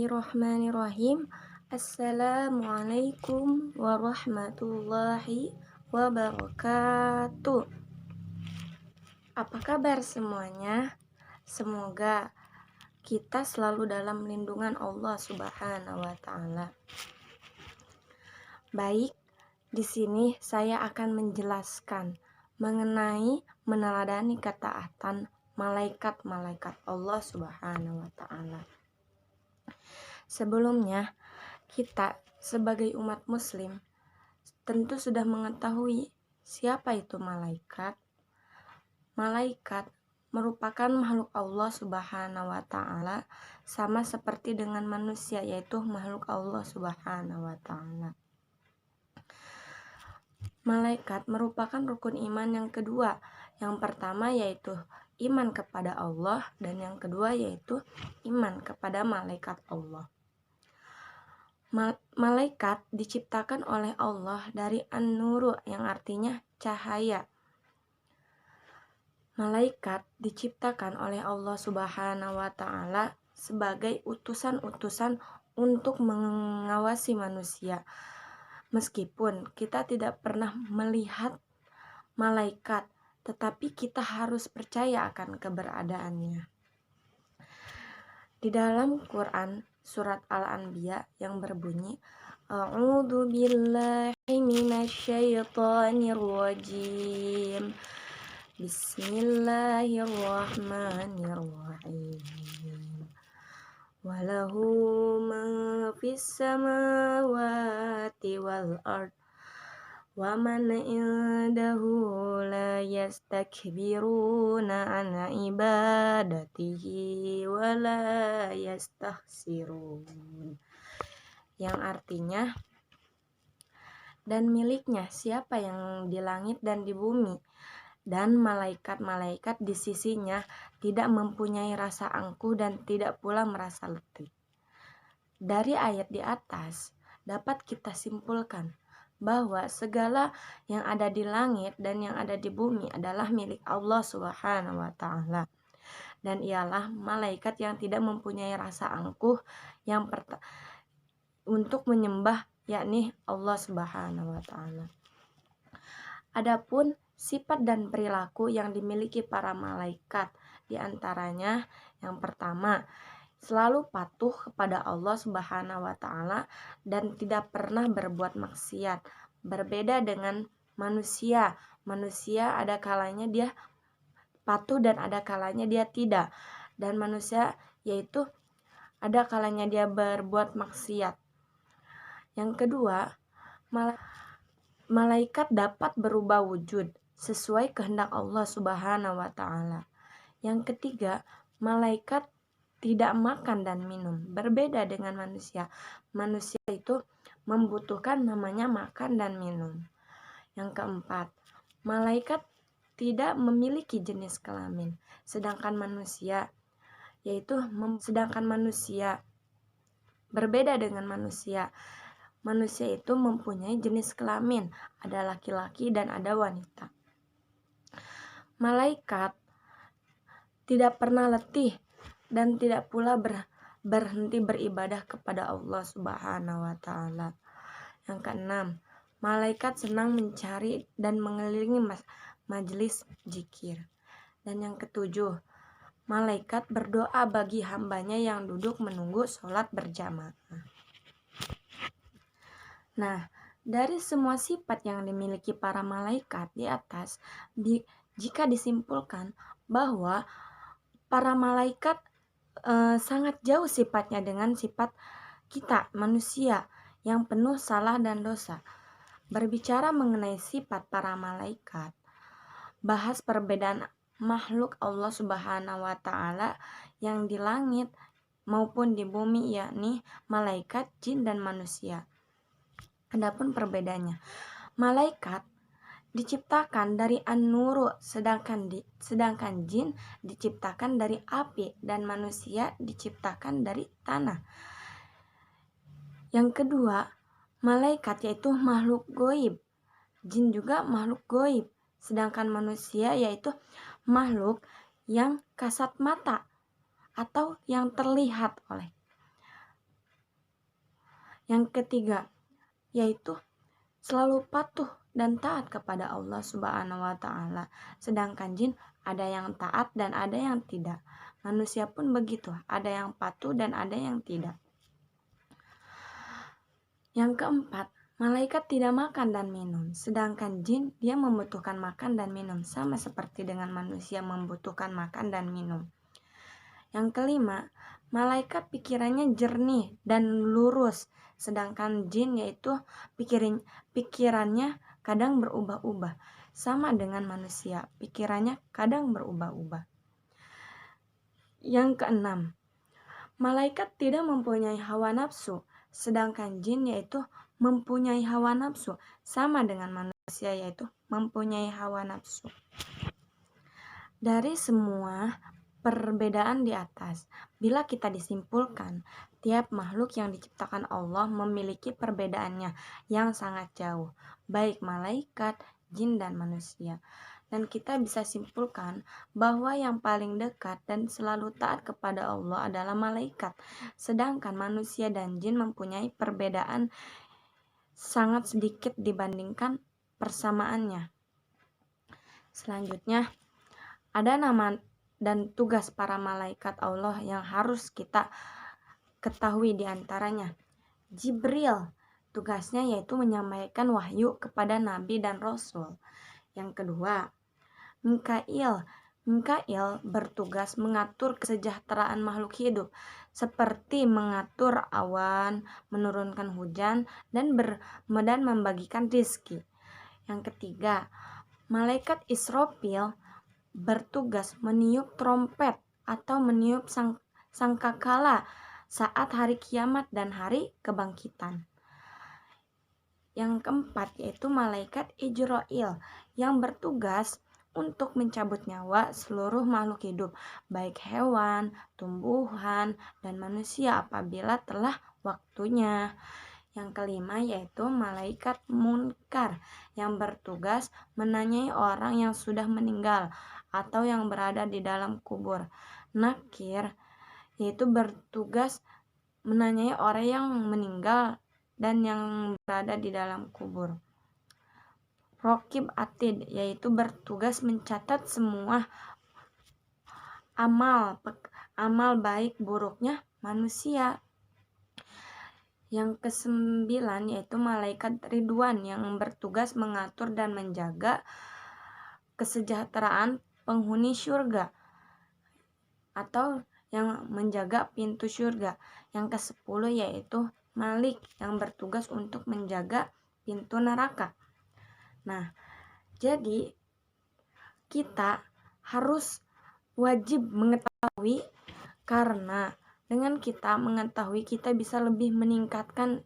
Bismillahirrahmanirrahim. Assalamualaikum warahmatullahi wabarakatuh. Apa kabar semuanya? Semoga kita selalu dalam lindungan Allah Subhanahu wa taala. Baik, di sini saya akan menjelaskan mengenai meneladani ketaatan malaikat-malaikat Allah Subhanahu wa taala. Sebelumnya, kita sebagai umat muslim tentu sudah mengetahui siapa itu malaikat. Malaikat merupakan makhluk Allah Subhanahu wa taala, sama seperti dengan manusia, yaitu makhluk Allah Subhanahu wa taala. Malaikat merupakan rukun iman yang kedua. Yang pertama yaitu iman kepada Allah, dan yang kedua yaitu iman kepada malaikat Allah. Malaikat diciptakan oleh Allah dari an-nuru, yang artinya cahaya. Malaikat diciptakan oleh Allah Subhanahu wa taala sebagai utusan-utusan untuk mengawasi manusia. Meskipun kita tidak pernah melihat malaikat, tetapi kita harus percaya akan keberadaannya. Di dalam Quran surat Al-Anbiya yang berbunyi, A'udzu billahi minasyaitonir rajim. Bismillahirrahmanirrahim. Walahu ma fis samawati wal ard wa man indahu la yastakbiruna an ibadatihi wa la yastahsirun. Yang artinya, dan miliknya siapa yang di langit dan di bumi, dan malaikat-malaikat di sisinya tidak mempunyai rasa angkuh dan tidak pula merasa letih. Dari ayat di atas dapat kita simpulkan bahwa segala yang ada di langit dan yang ada di bumi adalah milik Allah Subhanahu wa taala. Dan ialah malaikat yang tidak mempunyai rasa angkuh yang untuk menyembah, yakni Allah Subhanahu wa taala. Adapun sifat dan perilaku yang dimiliki para malaikat, di antaranya yang pertama, selalu patuh kepada Allah Subhanahu wa taala dan tidak pernah berbuat maksiat. Berbeda dengan manusia. Manusia ada kalanya dia patuh dan ada kalanya dia tidak. Dan manusia yaitu ada kalanya dia berbuat maksiat. Yang kedua, malaikat dapat berubah wujud sesuai kehendak Allah Subhanahu wa taala. Yang ketiga, malaikat tidak makan dan minum. Berbeda dengan manusia. Manusia itu membutuhkan namanya makan dan minum. Yang keempat, malaikat tidak memiliki jenis kelamin. Sedangkan manusia berbeda dengan manusia. Manusia itu mempunyai jenis kelamin, ada laki-laki dan ada wanita. Malaikat tidak pernah letih dan tidak pula berhenti beribadah kepada Allah Subhanahu wa taala. Yang keenam, malaikat senang mencari dan mengelilingi majelis zikir. Dan yang ketujuh, malaikat berdoa bagi hambanya yang duduk menunggu sholat berjamaah. Nah, dari semua sifat yang dimiliki para malaikat di atas, jika disimpulkan bahwa para malaikat sangat jauh sifatnya dengan sifat kita manusia yang penuh salah dan dosa. Berbicara mengenai sifat para malaikat, bahas perbedaan makhluk Allah Subhanahu wa taala yang di langit maupun di bumi, yakni malaikat, jin dan manusia. Adapun perbedaannya, malaikat diciptakan dari an-nuru, sedangkan jin diciptakan dari api dan manusia diciptakan dari tanah. Yang kedua, malaikat yaitu makhluk goib, jin juga makhluk goib, sedangkan manusia yaitu makhluk yang kasat mata atau yang terlihat oleh. Yang ketiga, yaitu selalu patuh dan taat kepada Allah Subhanahu wa Ta'ala. Sedangkan jin ada yang taat dan ada yang tidak. Manusia pun begitu, ada yang patuh dan ada yang tidak. Yang keempat, malaikat tidak makan dan minum, sedangkan jin dia membutuhkan makan dan minum, sama seperti dengan manusia membutuhkan makan dan minum. Yang kelima, malaikat pikirannya jernih dan lurus, sedangkan jin yaitu pikirannya kadang berubah-ubah, sama dengan manusia, pikirannya kadang berubah-ubah. Yang keenam, malaikat tidak mempunyai hawa nafsu, sedangkan jin yaitu mempunyai hawa nafsu, sama dengan manusia yaitu mempunyai hawa nafsu. Dari semua perbedaan di atas, bila kita disimpulkan, tiap makhluk yang diciptakan Allah memiliki perbedaannya yang sangat jauh, baik malaikat, jin, dan manusia. Dan kita bisa simpulkan bahwa yang paling dekat dan selalu taat kepada Allah adalah malaikat, sedangkan manusia dan jin mempunyai perbedaan sangat sedikit dibandingkan persamaannya. Selanjutnya, ada nama dan tugas para malaikat Allah yang harus kita ketahui diantaranya. Jibril, tugasnya yaitu menyampaikan wahyu kepada nabi dan rasul. Yang kedua, Mikail. Mikail bertugas mengatur kesejahteraan makhluk hidup, seperti mengatur awan, menurunkan hujan, dan membagikan rizki. Yang ketiga, malaikat Israfil bertugas meniup trompet atau meniup sangkakala saat hari kiamat dan hari kebangkitan. Yang keempat yaitu malaikat Ijrail yang bertugas untuk mencabut nyawa seluruh makhluk hidup, baik hewan, tumbuhan, dan manusia apabila telah waktunya. Yang kelima yaitu malaikat Munkar yang bertugas menanyai orang yang sudah meninggal atau yang berada di dalam kubur. Nakir yaitu bertugas menanyai orang yang meninggal dan yang berada di dalam kubur. Rokib Atid yaitu bertugas mencatat semua amal baik buruknya manusia. Yang kesembilan yaitu malaikat Ridwan yang bertugas mengatur dan menjaga kesejahteraan penghuni surga atau yang menjaga pintu surga. Yang ke-10 yaitu Malik yang bertugas untuk menjaga pintu neraka. Nah, jadi kita harus wajib mengetahui, karena dengan kita mengetahui kita bisa lebih meningkatkan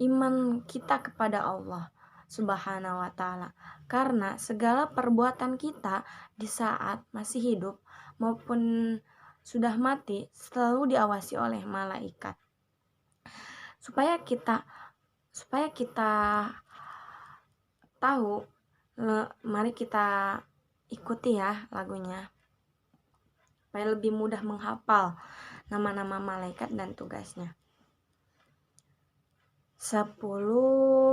iman kita kepada Allah Subhanahu wa Ta'ala. Karena segala perbuatan kita di saat masih hidup maupun sudah mati selalu diawasi oleh malaikat. Supaya kita tahu, mari kita ikuti ya lagunya supaya lebih mudah menghafal nama-nama malaikat dan tugasnya. 10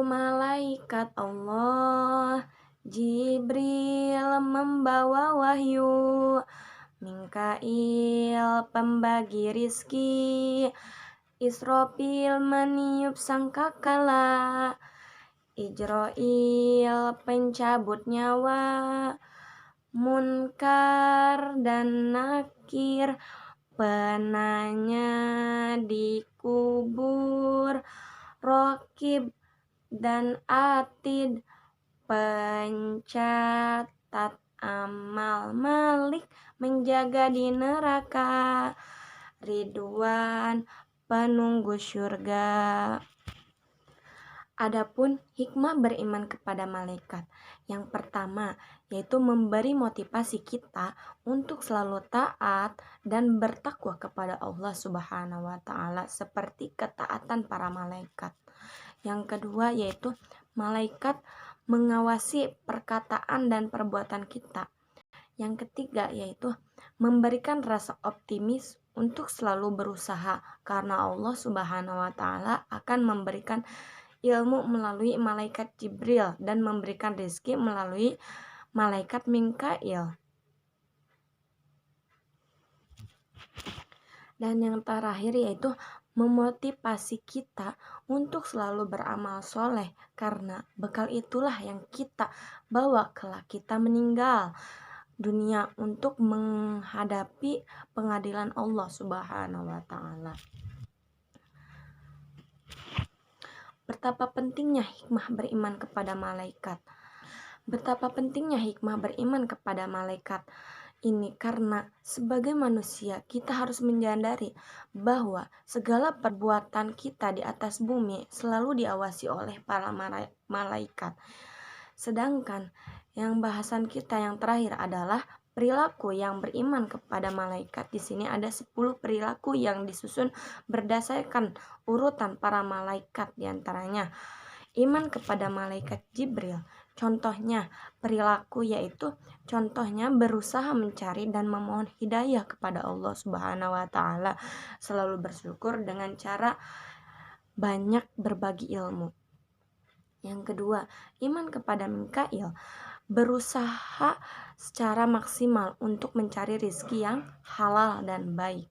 malaikat Allah, Jibril membawa wahyu, Mikail pembagi rizki, Israfil meniup sangkakala, Ijrail pencabut nyawa, Munkar dan Nakir penanya di kubur, Rokib dan Atid pencatat amal, Malik menjaga di neraka, Ridwan penunggu surga. Adapun hikmah beriman kepada malaikat, yang pertama yaitu memberi motivasi kita untuk selalu taat dan bertakwa kepada Allah Subhanahu wa Ta'ala seperti ketaatan para malaikat. Yang kedua yaitu malaikat mengawasi perkataan dan perbuatan kita. Yang ketiga yaitu memberikan rasa optimis untuk selalu berusaha karena Allah Subhanahu wa taala akan memberikan ilmu melalui malaikat Jibril dan memberikan rezeki melalui malaikat Mikail. Dan yang terakhir yaitu memotivasi kita untuk selalu beramal soleh karena bekal itulah yang kita bawa kelak kita meninggal dunia untuk menghadapi pengadilan Allah Subhanahu wa taala. Betapa pentingnya hikmah beriman kepada malaikat. Betapa pentingnya hikmah beriman kepada malaikat ini karena sebagai manusia kita harus menyadari bahwa segala perbuatan kita di atas bumi selalu diawasi oleh para malaikat. Sedangkan yang bahasan kita yang terakhir adalah perilaku yang beriman kepada malaikat. Di sini ada 10 perilaku yang disusun berdasarkan urutan para malaikat, diantaranya iman kepada malaikat Jibril. Contohnya perilaku yaitu contohnya berusaha mencari dan memohon hidayah kepada Allah Subhanahu wa taala, selalu bersyukur dengan cara banyak berbagi ilmu. Yang kedua, iman kepada Mikail, berusaha secara maksimal untuk mencari rezeki yang halal dan baik.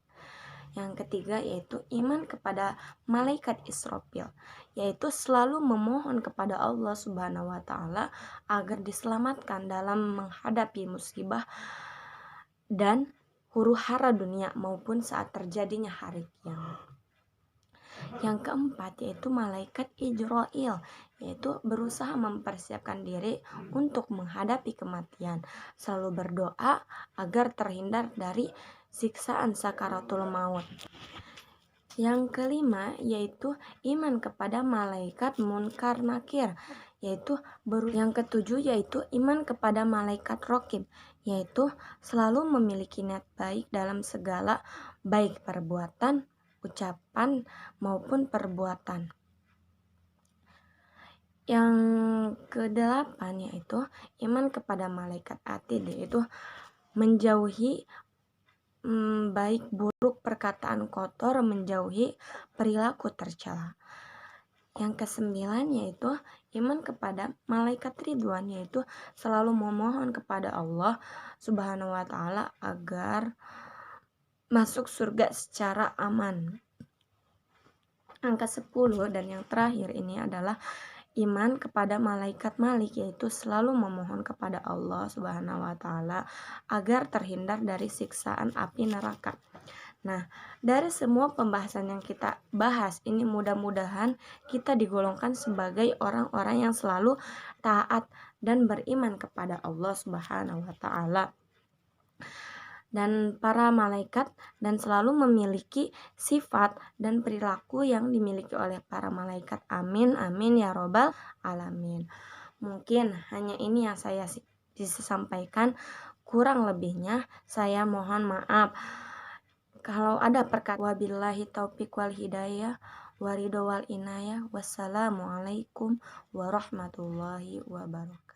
Yang ketiga yaitu iman kepada malaikat Israfil, yaitu selalu memohon kepada Allah Subhanahu wa taala agar diselamatkan dalam menghadapi musibah dan huru-hara dunia maupun saat terjadinya hari kiamat. Yang keempat yaitu malaikat Ijrail, yaitu berusaha mempersiapkan diri untuk menghadapi kematian, selalu berdoa agar terhindar dari siksaan sakaratul maut. Yang kelima yaitu iman kepada malaikat Munkar Nakir, yaitu yang ketujuh yaitu iman kepada malaikat Raqib, yaitu selalu memiliki niat baik dalam segala baik perbuatan, ucapan maupun perbuatan. Yang kedelapan yaitu iman kepada malaikat Atid, yaitu menjauhi baik buruk perkataan kotor, menjauhi perilaku tercela. Yang kesembilan yaitu iman kepada malaikat Ridwan, yaitu selalu memohon kepada Allah Subhanahu wa taala agar masuk surga secara aman. Angka 10 dan yang terakhir ini adalah iman kepada malaikat Malik, yaitu selalu memohon kepada Allah Subhanahu wa taala agar terhindar dari siksaan api neraka. Nah, dari semua pembahasan yang kita bahas ini mudah-mudahan kita digolongkan sebagai orang-orang yang selalu taat dan beriman kepada Allah Subhanahu wa taala dan para malaikat dan selalu memiliki sifat dan perilaku yang dimiliki oleh para malaikat. Amin amin ya robbal alamin. Mungkin hanya ini yang saya bisa sampaikan, kurang lebihnya saya mohon maaf. Kalau ada perkataan, wabillahi taufiq wal hidayah waridho wal inayah. Wassalamualaikum warahmatullahi wabarakatuh.